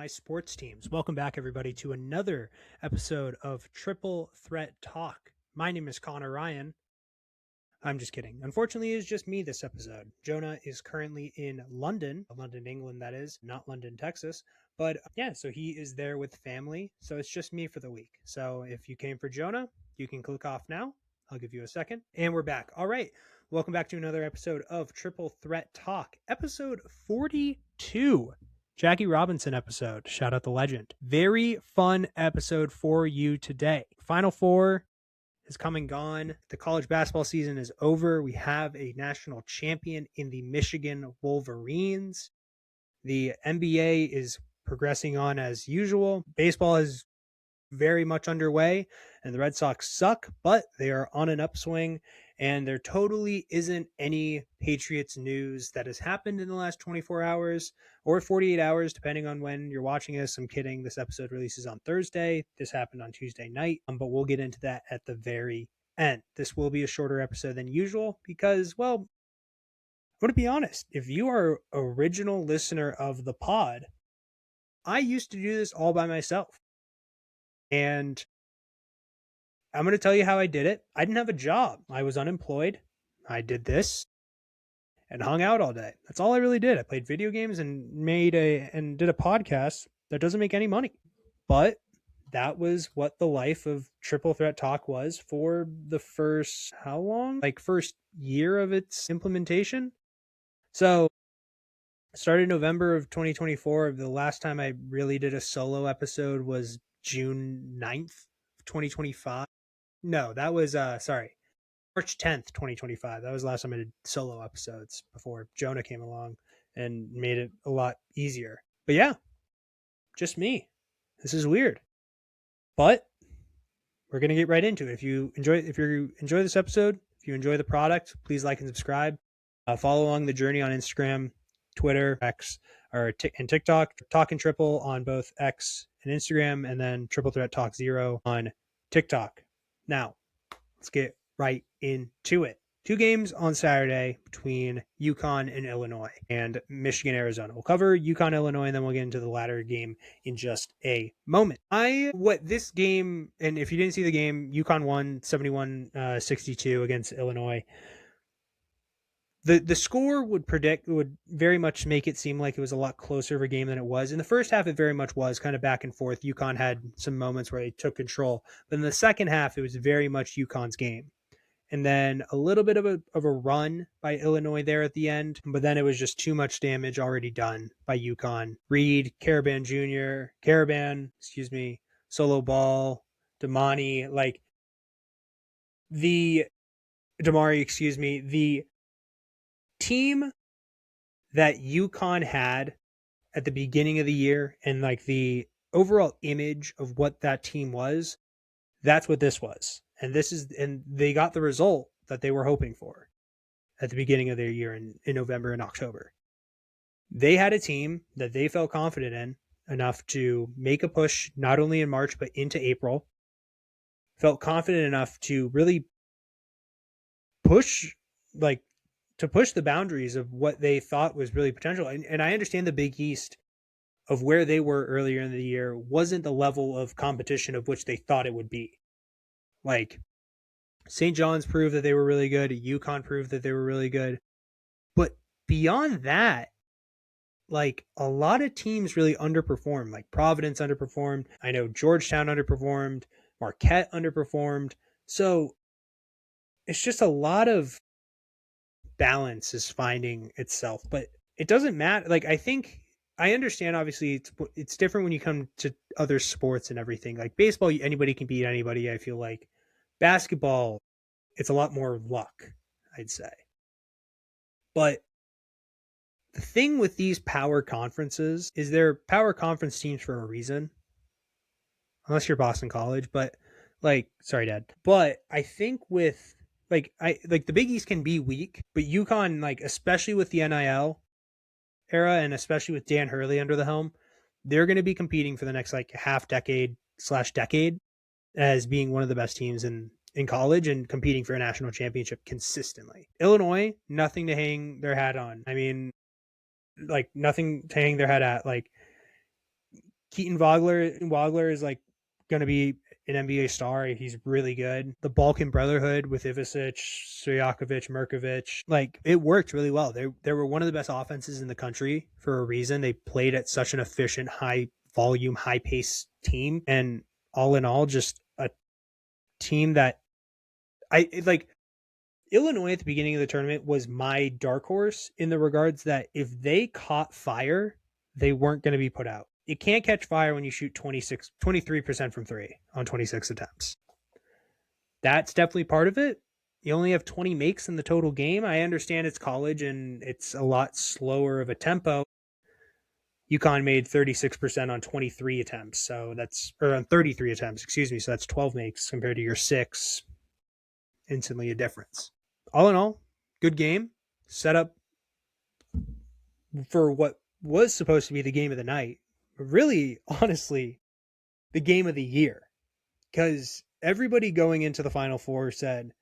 my sports teams. Welcome back, everybody, to another episode of Triple Threat Talk. My name is Connor Ryan. I'm just kidding. Unfortunately, it's just me this episode. Jonah is currently in London, England, that is, not London, Texas. But yeah, so he is there with family. So it's just me for the week. So if you came for Jonah, you can click off now. I'll give you a second. And we're back. All right. Welcome back to another episode of Triple Threat Talk, episode 42. Jackie Robinson episode. Shout out the legend. Very fun episode for you today. Final Four is come and gone. The college basketball season is over. We have a national champion in the Michigan Wolverines. The NBA is progressing on as usual. Baseball is very much underway, and the Red Sox suck, but they are on an upswing, and there totally isn't any Patriots news that has happened in the last 24 hours or 48 hours, depending on when you're watching this. I'm kidding. This episode releases on Thursday. This happened on Tuesday night, but we'll get into that at the very end. This will be a shorter episode than usual because, well, I'm going to be honest. If you are an original listener of the pod, I used to do this all by myself. And I'm going to tell you how I did it. I didn't have a job. I was unemployed. I did this and hung out all day. That's all I really did. I played video games and did a podcast that doesn't make any money. But that was what the life of Triple Threat Talk was for the first, how long? Like first year of its implementation. So it started in November of 2024. The last time I really did a solo episode was June 9th, 2025. No, that was March 10th, 2025. That was the last time I did solo episodes before Jonah came along and made it a lot easier. But yeah, just me. This is weird. But we're going to get right into it. If you enjoy this episode, if you enjoy the product, please like and subscribe. Follow along the journey on Instagram, Twitter, X, and TikTok. TalkinTriple on both X and Instagram, and then Triple Threat Talk 0 on TikTok. Now, let's get right into it. 2 games on Saturday between UConn and Illinois and Michigan, Arizona. We'll cover UConn, Illinois, and then we'll get into the latter game in just a moment. This game, and if you didn't see the game, UConn won 71-62 against Illinois. The score would very much make it seem like it was a lot closer of a game than it was. In the first half, it very much was kind of back and forth. UConn had some moments where they took control. But in the second half, it was very much UConn's game. And then a little bit of a run by Illinois there at the end. But then it was just too much damage already done by UConn. Reed, Solo Ball, Damari, the team that UConn had at the beginning of the year and like the overall image of what that team was, that's what this was. And they got the result that they were hoping for at the beginning of their year in November and October. They had a team that they felt confident in enough to make a push, not only in March, but into April. Felt confident enough to really push the boundaries of what they thought was really potential. And I understand the Big East of where they were earlier in the year wasn't the level of competition of which they thought it would be. Like St. John's proved that they were really good. UConn proved that they were really good. But beyond that, like a lot of teams really underperformed. Like Providence underperformed. I know Georgetown underperformed. Marquette underperformed. So it's just a lot of balance is finding itself, but it doesn't matter. Like I understand obviously it's different when you come to other sports and everything. Like baseball, anybody can beat anybody. I feel like basketball, it's a lot more luck, I'd say. But the thing with these power conferences is they're power conference teams for a reason, unless you're Boston College. But sorry, Dad. But I think with the Big East can be weak, but UConn, especially with the NIL era and especially with Dan Hurley under the helm, they're going to be competing for the next half decade / decade as being one of the best teams in college and competing for a national championship consistently. Illinois, nothing to hang their hat on. I mean, nothing to hang their hat at. Keaton Wagler is like going to be an NBA star. He's really good. The Balkan Brotherhood with Ivicic, Stojakovic, Mirkovic, like it worked really well. They were one of the best offenses in the country for a reason. They played at such an efficient, high volume, high pace team, and all in all, just a team that like. Illinois at the beginning of the tournament was my dark horse in the regards that if they caught fire, they weren't going to be put out. You can't catch fire when you shoot 23% from three on 26 attempts. That's definitely part of it. You only have 20 makes in the total game. I understand it's college and it's a lot slower of a tempo. UConn made 36% on 23 attempts. So that's, or on 33 attempts, excuse me. So that's 12 makes compared to your 6. Instantly a difference. All in all, good game. Set up for what was supposed to be the game of the night. Really, honestly, the game of the year. Because everybody going into the Final Four said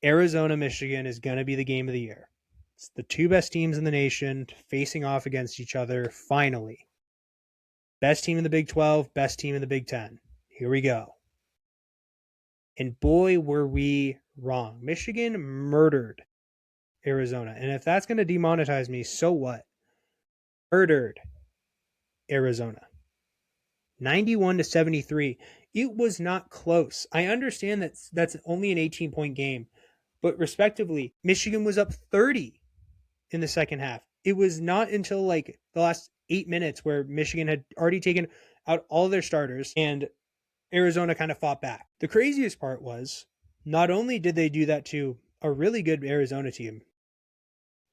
Arizona, Michigan is going to be the game of the year. It's the two best teams in the nation facing off against each other finally. Best team in the Big 12, best team in the Big 10. Here we go. And boy, were we wrong. Michigan murdered Arizona. And if that's going to demonetize me, so what? Murdered Arizona. 91-73. It was not close. I understand that that's only an 18-point game, but respectively, Michigan was up 30 in the second half. It was not until like the last 8 minutes where Michigan had already taken out all their starters and Arizona kind of fought back. The craziest part was not only did they do that to a really good Arizona team,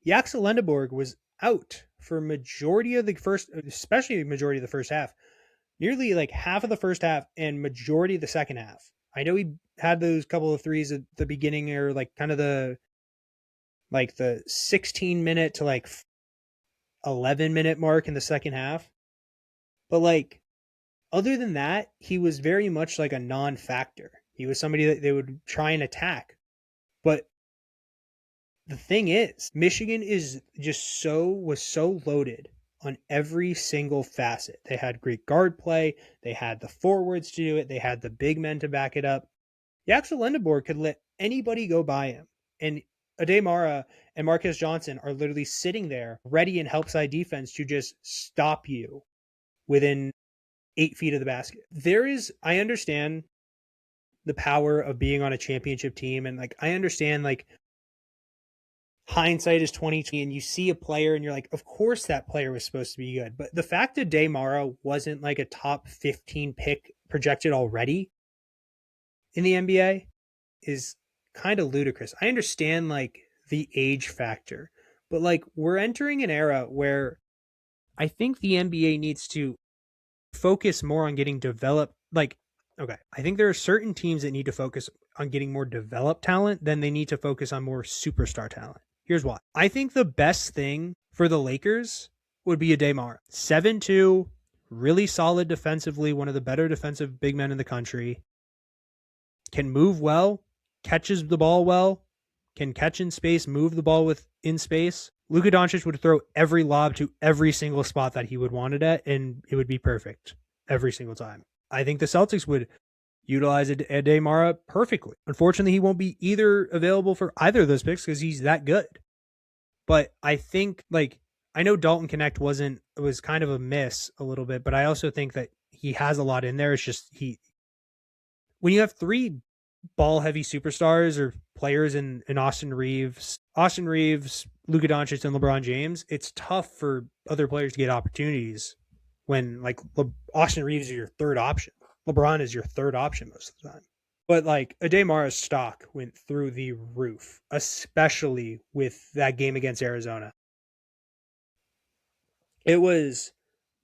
Yaxel Lendeborg was out for majority of the first, especially majority of the first half, nearly like half of the first half and majority of the second half. I know he had those couple of threes at the beginning or like kind of the 16 minute to like 11 minute mark in the second half. But like, other than that, he was very much like a non-factor. He was somebody that they would try and attack. But the thing is, Michigan is just was so loaded on every single facet. They had great guard play. They had the forwards to do it. They had the big men to back it up. Yaxel Lendeborg could let anybody go by him. And Ade Mara and Marquez Johnson are literally sitting there ready in help side defense to just stop you within 8 feet of the basket. I understand the power of being on a championship team. And like, I understand like hindsight is 2020 and you see a player and you're like, of course that player was supposed to be good. But the fact that Ade Mara wasn't like a top 15 pick projected already in the NBA is kind of ludicrous. I understand like the age factor, but like we're entering an era where I think the NBA needs to focus more on getting developed. Like, okay, I think there are certain teams that need to focus on getting more developed talent than they need to focus on more superstar talent. Here's why. I think the best thing for the Lakers would be Ade Mara. 7'2", really solid defensively, one of the better defensive big men in the country. Can move well, catches the ball well, can catch in space, move the ball in space. Luka Doncic would throw every lob to every single spot that he would want it at, and it would be perfect every single time. I think the Celtics would utilize Ade Mara perfectly. Unfortunately, he won't be either available for either of those picks because he's that good. But I think, like, I know Dalton Connect was kind of a miss a little bit, but I also think that he has a lot in there. It's just when you have 3 ball-heavy superstars or players in Austin Reeves, Luka Doncic, and LeBron James, it's tough for other players to get opportunities when like Austin Reeves is your third option. LeBron is your third option most of the time. But like Ade Mara's stock went through the roof, especially with that game against Arizona. It was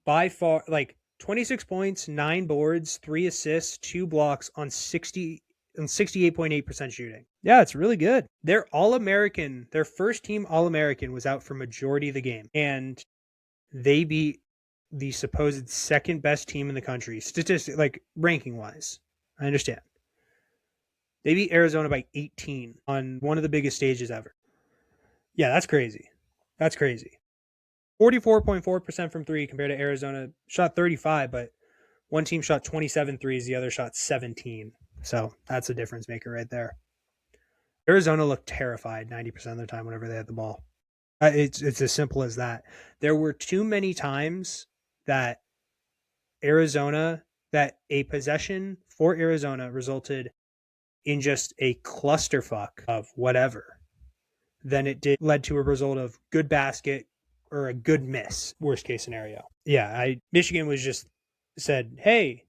by far like 26 points, 9 boards, 3 assists, 2 blocks on 68.8% shooting. Yeah, it's really good. Their All-American, their first team All-American was out for majority of the game. And they beat the supposed second best team in the country, like ranking wise. I understand. They beat Arizona by 18 on one of the biggest stages ever. Yeah, that's crazy. That's crazy. 44.4% from 3 compared to Arizona. Shot 35, but One team shot 27 threes, the other shot 17. So that's a difference maker right there. Arizona looked terrified 90% of the time whenever they had the ball. It's as simple as that. There were too many times that a possession for Arizona resulted in just a clusterfuck of whatever than it led to a result of good basket or a good miss, worst case scenario. Yeah, Michigan was just said, hey,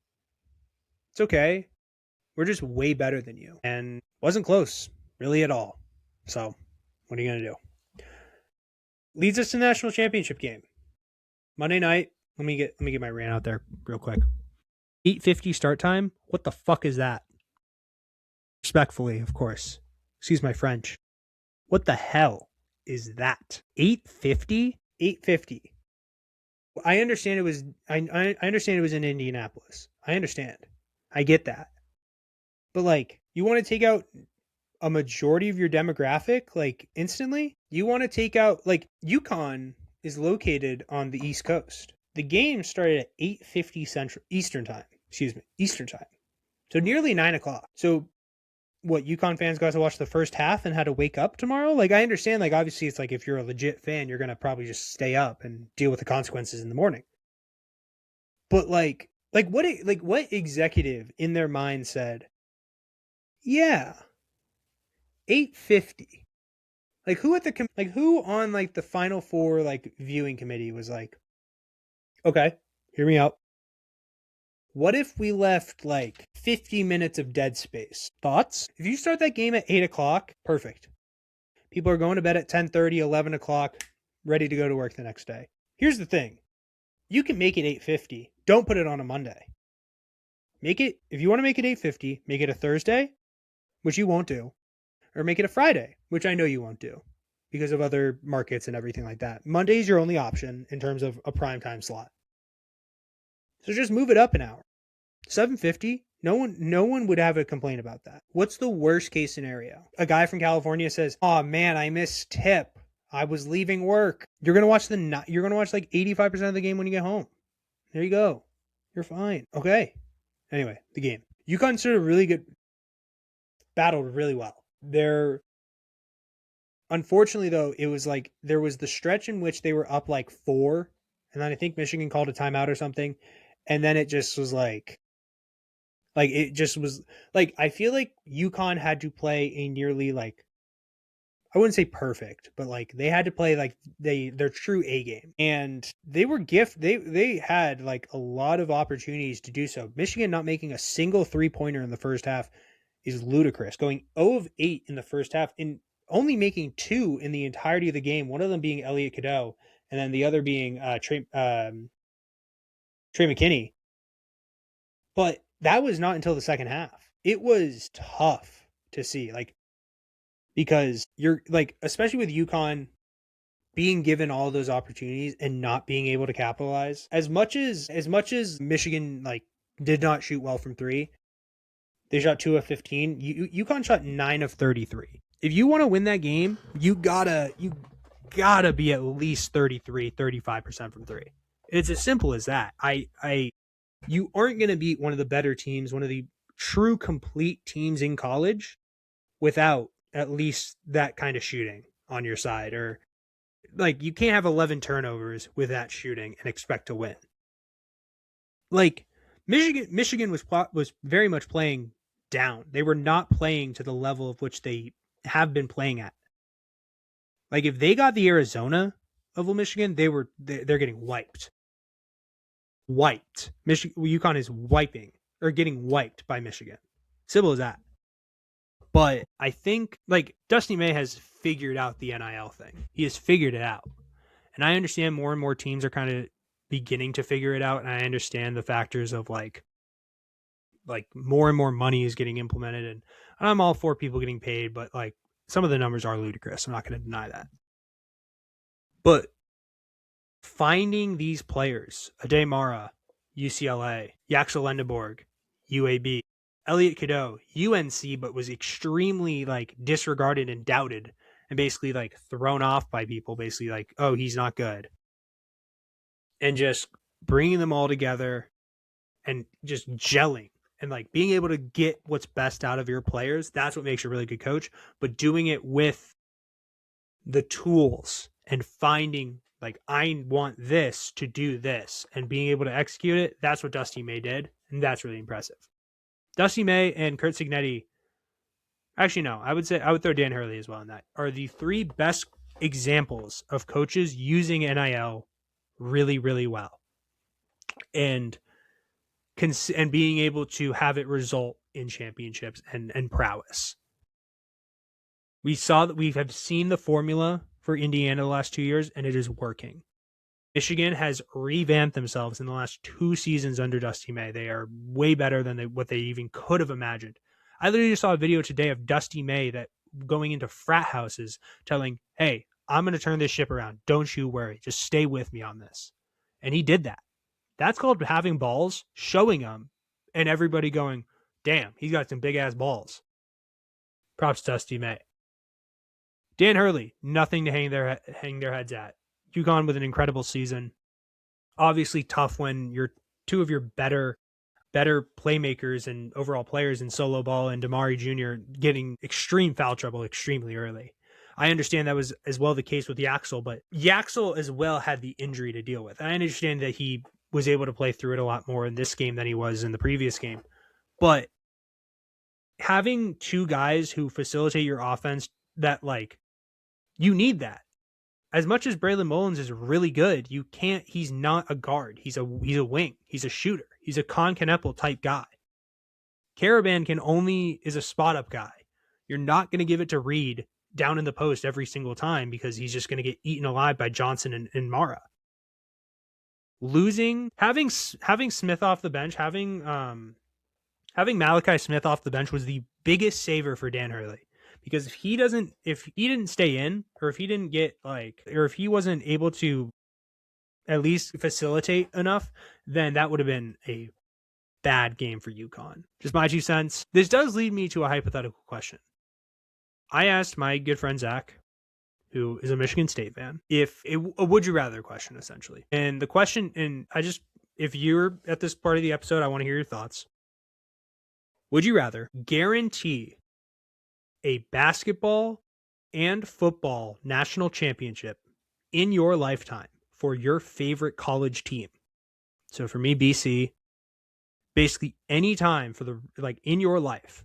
it's okay. We're just way better than you. And wasn't close, really, at all. So, what are you going to do? Leads us to the national championship game. Monday night. Let me get my rant out there real quick. 8:50 start time? What the fuck is that? Respectfully, of course. Excuse my French. What the hell is that? 8:50? 8:50. I understand it was I understand it was in Indianapolis. I understand. I get that. But like, you want to take out a majority of your demographic like instantly? You want to take out like UConn is located on the East Coast. The game started at 8:50 Eastern time. So nearly 9 o'clock. So what, UConn fans got to watch the first half and had to wake up tomorrow? Like, I understand, like, obviously it's like if you're a legit fan, you're going to probably just stay up and deal with the consequences in the morning. But what executive in their mind said, yeah, 8:50. Like, who on like the Final Four like viewing committee was like, okay, hear me out. What if we left like 50 minutes of dead space? Thoughts? If you start that game at 8 o'clock, perfect. People are going to bed at 10:30, 11 o'clock, ready to go to work the next day. Here's the thing. You can make it 8:50. Don't put it on a Monday. If you want to make it 8:50, make it a Thursday, which you won't do. Or make it a Friday, which I know you won't do because of other markets and everything like that. Monday is your only option in terms of a primetime slot. So just move it up an hour. 7:50. No one would have a complaint about that. What's the worst case scenario? A guy from California says, "Oh man, I missed tip. I was leaving work." You're gonna watch like 85% of the game when you get home. There you go. You're fine. Okay. Anyway, the game. UConn started really good, battled really well. Unfortunately though, it was like there was the stretch in which they were up like 4, and then I think Michigan called a timeout or something, and then it just was like it just was like, I feel like UConn had to play a nearly like, I wouldn't say perfect, but like they had to play like their true A game, and they had like a lot of opportunities to do so. Michigan not making a single 3-pointer in the first half is ludicrous. Going 0 of 8 in the first half and only making 2 in the entirety of the game. One of them being Elliot Cadeau, and then the other being Trey McKinney. But that was not until the second half. It was tough to see, like, because you're like, especially with UConn being given all those opportunities and not being able to capitalize. As much as Michigan like did not shoot well from 3, they shot 2 of 15. UConn shot 9 of 33. If you want to win that game, you gotta be at least 33, 35% from 3. It's as simple as that. You aren't going to beat one of the better teams, one of the true complete teams in college, without at least that kind of shooting on your side. Or like, you can't have 11 turnovers with that shooting and expect to win. Like, Michigan was very much playing down. They were not playing to the level of which they have been playing at. Like, if they got the Arizona of Michigan, they're getting wiped. UConn is wiping or getting wiped by Michigan. Simple as that. But I think like Dusty May has figured out the NIL thing. He has figured it out. And I understand more and more teams are kind of beginning to figure it out. And I understand the factors of like more and more money is getting implemented. And I'm all for people getting paid, but like some of the numbers are ludicrous. I'm not going to deny that. But finding these players, Ade Mara, UCLA, Yaxel Lendeborg, UAB, Elliot Cadeau, UNC, but was extremely like disregarded and doubted and basically like thrown off by people, basically like, oh, he's not good. And just bringing them all together and just gelling and like being able to get what's best out of your players. That's what makes you a really good coach. But doing it with the tools and finding like, I want this to do this and being able to execute it. That's what Dusty May did. And that's really impressive. Dusty May and Curt Cignetti. Actually, no, I would throw Dan Hurley as well in that, are the three best examples of coaches using NIL really, really well. And being able to have it result in championships and prowess. We have seen the formula for Indiana the last 2 years, and it is working. Michigan has revamped themselves in the last 2 seasons under Dusty May. They are way better than what they even could have imagined. I literally just saw a video today of Dusty May that going into frat houses telling, hey, I'm going to turn this ship around. Don't you worry. Just stay with me on this. And he did that. That's called having balls, showing them, and everybody going, damn, he's got some big-ass balls. Props to Dusty May. Dan Hurley, nothing to hang their heads at. UConn with an incredible season. Obviously tough when you're two of your better playmakers and overall players in solo ball and Damari Jr. getting extreme foul trouble extremely early. I understand that was as well the case with Yaxel, but Yaxel as well had the injury to deal with. I understand that he was able to play through it a lot more in this game than he was in the previous game. But having two guys who facilitate your offense, that like, you need that. As much as Braylon Mullins is really good, he's not a guard. He's a wing. He's a shooter. He's a Con Kneppel type guy. Caravan is a spot up guy. You're not going to give it to Reed down in the post every single time because he's just going to get eaten alive by Johnson and Mara. Having Smith off the bench, having Malachi Smith off the bench was the biggest saver for Dan Hurley. Because if he didn't stay in, or if he didn't get or if he wasn't able to at least facilitate enough, then that would have been a bad game for UConn. Just my 2 cents. This does lead me to a hypothetical question. I asked my good friend Zach, who is a Michigan State fan, a would you rather question, essentially. And the question, if you're at this part of the episode, I want to hear your thoughts. Would you rather guarantee a basketball and football national championship in your lifetime for your favorite college team? So for me, BC, basically any time in your life,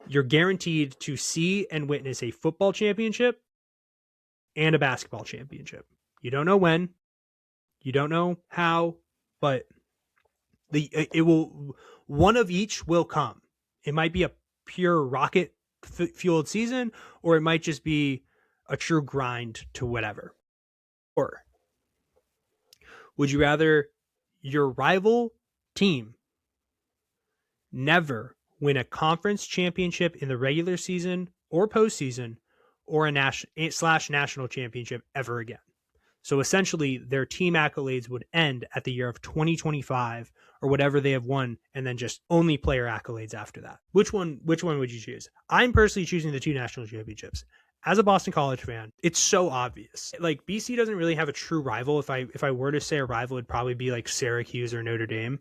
you're guaranteed to see and witness a football championship and a basketball championship. You don't know when, you don't know how, but one of each will come. It might be a pure rocket fueled season, or it might just be a true grind to whatever. Or would you rather your rival team never win a conference championship in the regular season or postseason, or a national championship ever again? So essentially their team accolades would end at the year of 2025 or whatever they have won, and then just only player accolades after that. Which one would you choose? I'm personally choosing the 2 national championships. As a Boston College fan, it's so obvious. Like, BC doesn't really have a true rival. If I were to say a rival, it'd probably be like Syracuse or Notre Dame.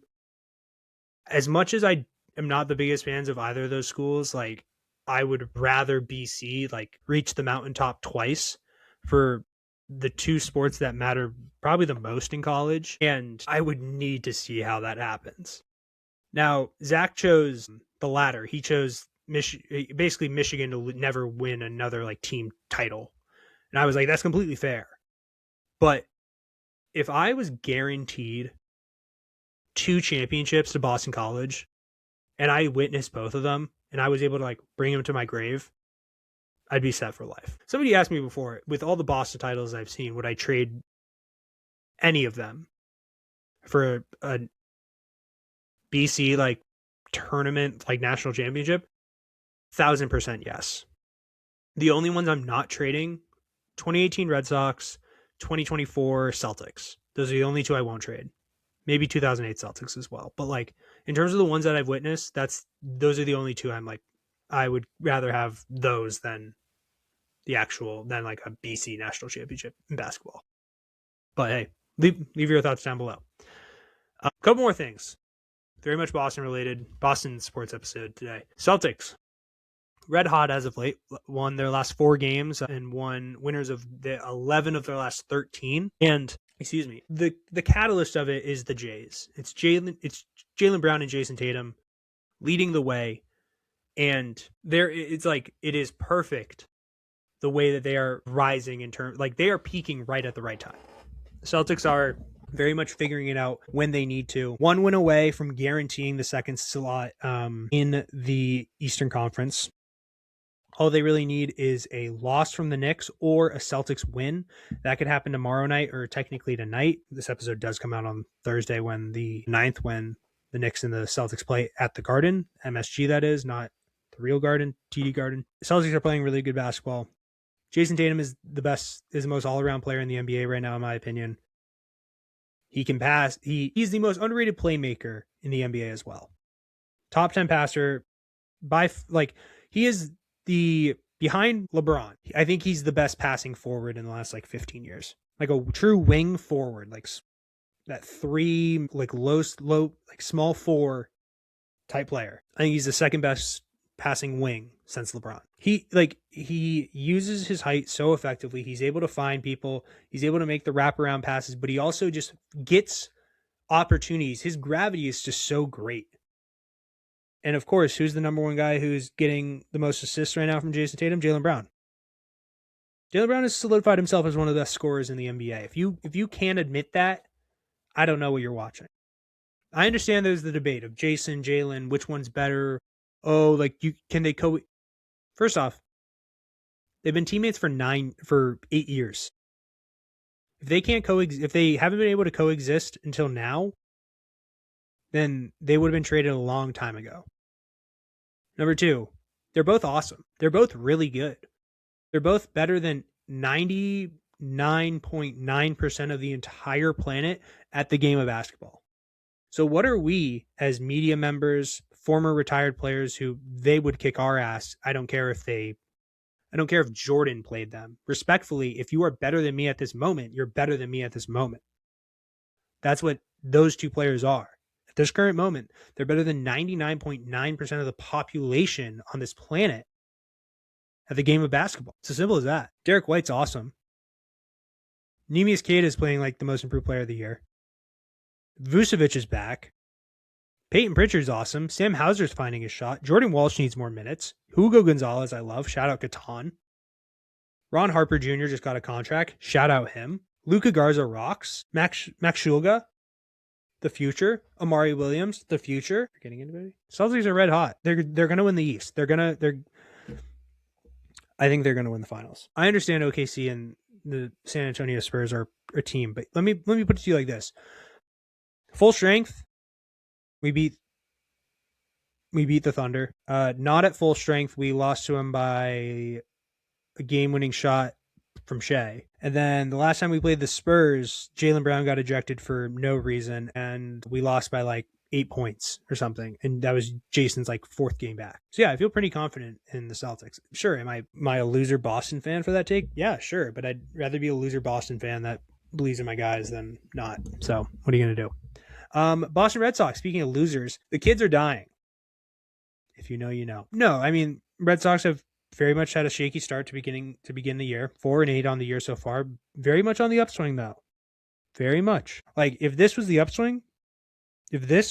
As much as I am not the biggest fans of either of those schools, like, I would rather BC reach the mountaintop twice for the 2 sports that matter probably the most in college, and I would need to see how that happens. Now, Zach chose the latter. He chose basically Michigan to never win another team title, and I was like, that's completely fair. But if I was guaranteed 2 championships to Boston College, and I witnessed both of them, and I was able to bring them to my grave, I'd be set for life. Somebody asked me before, with all the Boston titles I've seen, would I trade any of them for a BC tournament national championship? 1,000% yes. The only ones I'm not trading, 2018 Red Sox, 2024 Celtics. Those are the only 2 I won't trade. Maybe 2008 Celtics as well. But in terms of the ones that I've witnessed, those are the only 2 I would rather have those than a BC national championship in basketball. But hey, leave your thoughts down below. Couple more things. Very much Boston related. Boston sports episode today. Celtics. Red hot as of late. Won their last 4 games and won winners of the 11 of their last 13. And the catalyst of it is the Jays. It's Jaylen Brown and Jason Tatum leading the way. And it is perfect the way that they are rising in terms, like they are peaking right at the right time. The Celtics are very much figuring it out when they need to. 1 win away from guaranteeing the second slot in the Eastern Conference. All they really need is a loss from the Knicks or a Celtics win. That could happen tomorrow night, or technically tonight. This episode does come out on Thursday, when the 9th, when the Knicks and the Celtics play at the Garden. MSG, that is, not the real Garden, TD Garden. The Celtics are playing really good basketball. Jason Tatum is the most all-around player in the NBA right now, in my opinion. He can pass. He's the most underrated playmaker in the NBA as well. Top 10 passer he is behind LeBron. I think he's the best passing forward in the last 15 years. Like a true wing forward, like that 3, low, small 4 type player. I think he's the second best passing wing since LeBron. He uses his height so effectively. He's able to find people. He's able to make the wraparound passes, but he also just gets opportunities. His gravity is just so great. And of course, who's the number one guy who's getting the most assists right now from Jason Tatum? Jaylen Brown. Jaylen Brown has solidified himself as one of the best scorers in the NBA. If you can't admit that, I don't know what you're watching. I understand there's the debate of Jason, Jaylen, which one's better. Oh, can they First off, they've been teammates for 8 years. If they can't if they haven't been able to coexist until now, then they would have been traded a long time ago. Number 2, they're both awesome. They're both really good. They're both better than 99.9% of the entire planet at the game of basketball. So what are we as media members, former retired players who they would kick our ass? I don't care if Jordan played them. Respectfully, if you are better than me at this moment, you're better than me at this moment. That's what those two players are. At this current moment, they're better than 99.9% of the population on this planet at the game of basketball. It's as simple as that. Derek White's awesome. Neemias Queta is playing like the most improved player of the year. Vucevic is back. Peyton Pritchard's awesome. Sam Hauser's finding his shot. Jordan Walsh needs more minutes. Hugo Gonzalez, I love. Shout out Catan. Ron Harper Jr. just got a contract. Shout out him. Luka Garza rocks. Max Shulga, the future. Amari Williams, the future. You're getting anybody? Celtics are red hot. They're gonna win the East. I think they're gonna win the finals. I understand OKC and the San Antonio Spurs are a team, but let me put it to you like this. Full strength, we beat the Thunder. Not at full strength, we lost to them by a game-winning shot from Shea. And then the last time we played the Spurs, Jaylen Brown got ejected for no reason, and we lost by 8 points or something. And that was Jason's 4th game back. So yeah, I feel pretty confident in the Celtics. Sure, am I a loser Boston fan for that take? Yeah, sure. But I'd rather be a loser Boston fan that believes in my guys than not. So what are you going to do? Boston Red Sox, speaking of losers, the kids are dying. If you know, you know. No, I mean, Red Sox have very much had a shaky start to begin the year. 4-8 on the year so far. Very much on the upswing, though. Very much. If this was the upswing, we're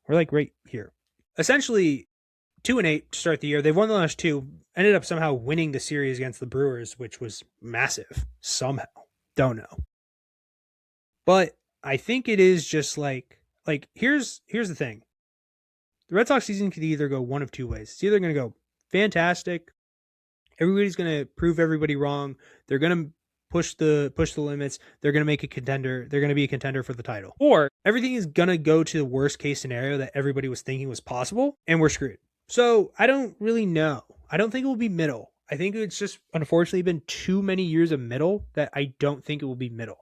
right here. Essentially, 2-8 to start the year. They've won the last 2. Ended up somehow winning the series against the Brewers, which was massive. Somehow. Don't know. But I think it is just here's the thing. The Red Sox season could either go one of 2 ways. It's either going to go fantastic. Everybody's going to prove everybody wrong. They're going to push the limits. They're going to make a contender. They're going to be a contender for the title. Or everything is going to go to the worst case scenario that everybody was thinking was possible, and we're screwed. So I don't really know. I don't think it will be middle. I think it's just unfortunately been too many years of middle that I don't think it will be middle.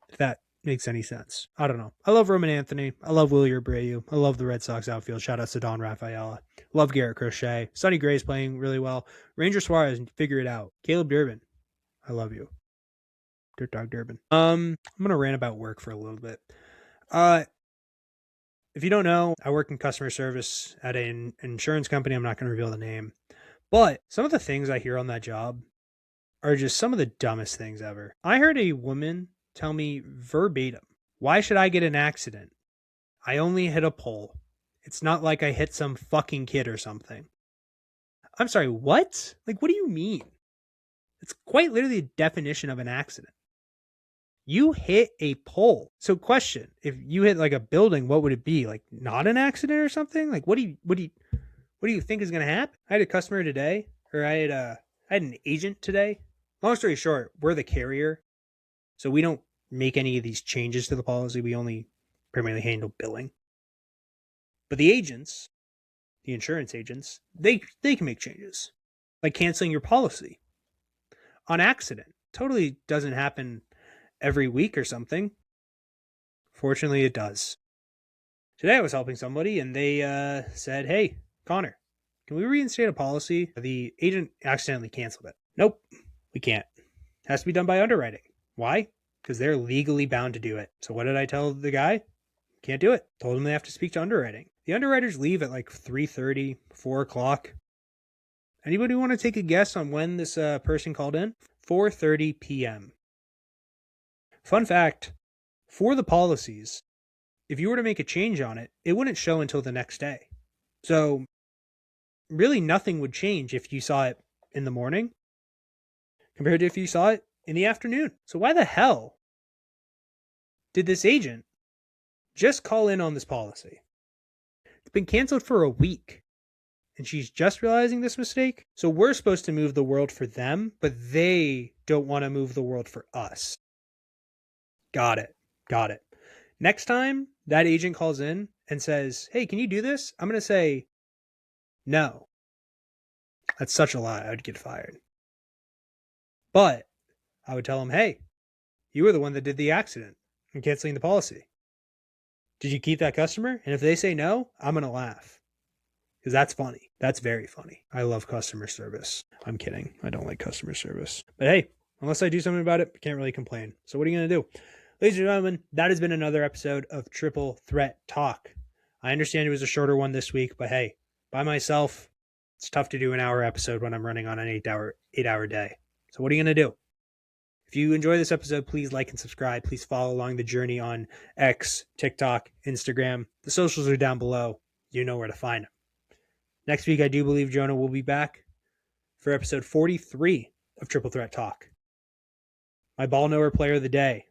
If that makes any sense. I don't know. I love Roman Anthony. I love Willie Abreu. I love the Red Sox outfield. Shout out to Don Rafaela. Love Garrett Crochet. Sonny Gray's playing really well. Ranger Suarez, figure it out. Caleb Durbin, I love you. Dirt Dog Durbin. I'm gonna rant about work for a little bit. If you don't know, I work in customer service at an insurance company. I'm not going to reveal the name, but some of the things I hear on that job are just some of the dumbest things ever. I heard a woman tell me verbatim, "Why should I get an accident? I only hit a pole. It's not like I hit some fucking kid or something." I'm sorry, what? Like, what do you mean? It's quite literally the definition of an accident. You hit a pole. So question, if you hit like a building, what would it be? Like not an accident or something? Like what do you think is going to happen? I had a customer today, or I had an agent today. Long story short, we're the carrier. So we don't make any of these changes to the policy. We only primarily handle billing. But the agents, the insurance agents, they can make changes. Like canceling your policy on accident. Totally doesn't happen every week or something. Fortunately, it does. Today I was helping somebody and they said, "Hey, Connor, can we reinstate a policy? The agent accidentally canceled it." "Nope, we can't. It has to be done by underwriting." "Why?" "Because they're legally bound to do it." So what did I tell the guy? Can't do it. Told him they have to speak to underwriting. The underwriters leave at like 3:30, 4 o'clock. Anybody want to take a guess on when this person called in? 4:30 p.m. Fun fact, for the policies, if you were to make a change on it, it wouldn't show until the next day. So really nothing would change if you saw it in the morning compared to if you saw it in the afternoon. So why the hell did this agent just call in on this policy? It's been canceled for a week and she's just realizing this mistake. So we're supposed to move the world for them, but they don't want to move the world for us. Got it. Next time that agent calls in and says, "Hey, can you do this?" I'm going to say, "No." That's such a lie. I would get fired. But I would tell them, "Hey, you were the one that did the accident. I'm canceling the policy. Did you keep that customer?" And if they say no, I'm going to laugh. Because that's funny. That's very funny. I love customer service. I'm kidding. I don't like customer service. But hey, unless I do something about it, I can't really complain. So what are you going to do? Ladies and gentlemen, that has been another episode of Triple Threat Talk. I understand it was a shorter one this week, but hey, by myself, it's tough to do an hour episode when I'm running on an 8-hour day. So what are you going to do? If you enjoy this episode, please like and subscribe. Please follow along the journey on X, TikTok, Instagram. The socials are down below. You know where to find them. Next week, I do believe Jonah will be back for episode 43 of Triple Threat Talk. My ball knower player of the day,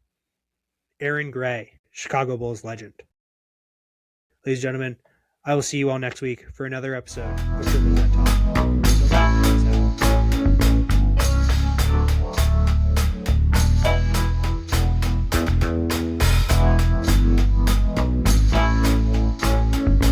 Aaron Gray, Chicago Bulls legend. Ladies and gentlemen, I will see you all next week for another episode of Triple Threat.